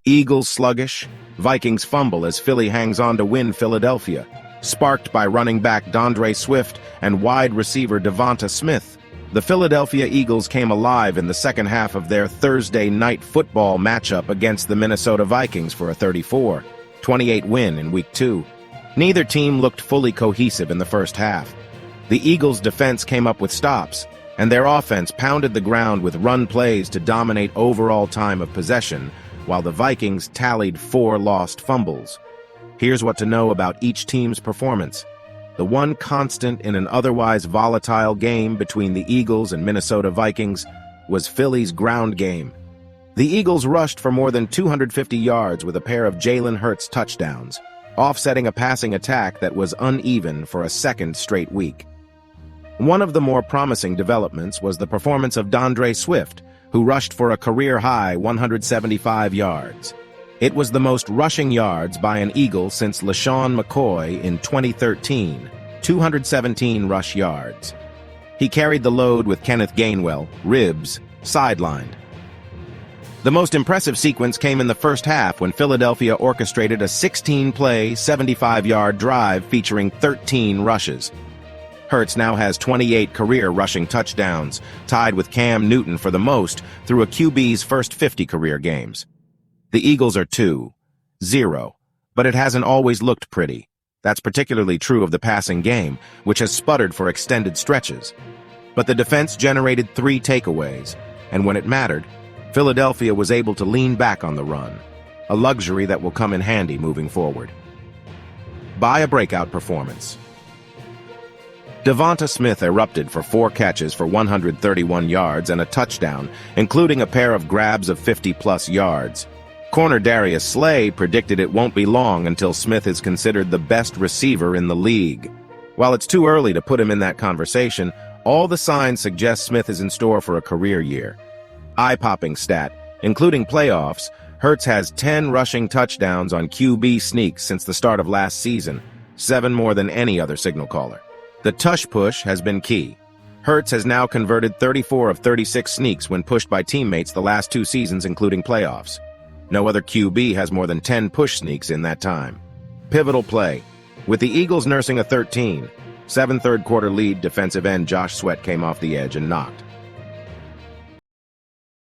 Eagles sluggish, Vikings fumble as Philly hangs on to win Philadelphia, sparked by running back DeVonta Swift and wide receiver DeVonta Smith. The Philadelphia Eagles came alive in the second half of their Thursday night football matchup against the Minnesota Vikings for a 34-28 win in Week 2. Neither team looked fully cohesive in the first half. The Eagles' defense came up with stops, and their offense pounded the ground with run plays to dominate overall time of possession, while the Vikings tallied 4 lost fumbles. Here's what to know about each team's performance. The one constant in an otherwise volatile game between the Eagles and Minnesota Vikings was Philly's ground game. The Eagles rushed for more than 250 yards with a pair of Jalen Hurts touchdowns, offsetting a passing attack that was uneven for a second straight week. One of the more promising developments was the performance of DeVonta Swift, who rushed for a career-high 175 yards. It was the most rushing yards by an Eagle since LaShawn McCoy in 2013, 217 rush yards. He carried the load with Kenneth Gainwell, ribs, sidelined. The most impressive sequence came in the first half when Philadelphia orchestrated a 16-play, 75-yard drive featuring 13 rushes. Hurts now has 28 career rushing touchdowns, tied with Cam Newton for the most through a QB's first 50 career games. The Eagles are 2-0, but it hasn't always looked pretty. That's particularly true of the passing game, which has sputtered for extended stretches. But the defense generated 3 takeaways, and when it mattered, Philadelphia was able to lean back on the run, a luxury that will come in handy moving forward. By a breakout performance. DeVonta Smith erupted for 4 catches for 131 yards and a touchdown, including a pair of grabs of 50-plus yards. Corner Darius Slay predicted it won't be long until Smith is considered the best receiver in the league. While it's too early to put him in that conversation, all the signs suggest Smith is in store for a career year. Eye-popping stat, including playoffs, Hurts has 10 rushing touchdowns on QB sneaks since the start of last season, 7 more than any other signal caller. The tush push has been key. Hurts has now converted 34 of 36 sneaks when pushed by teammates the last 2 seasons, including playoffs. No other QB has more than 10 push sneaks in that time. Pivotal play. With the Eagles nursing a 13-7 third-quarter lead, defensive end Josh Sweat came off the edge and knocked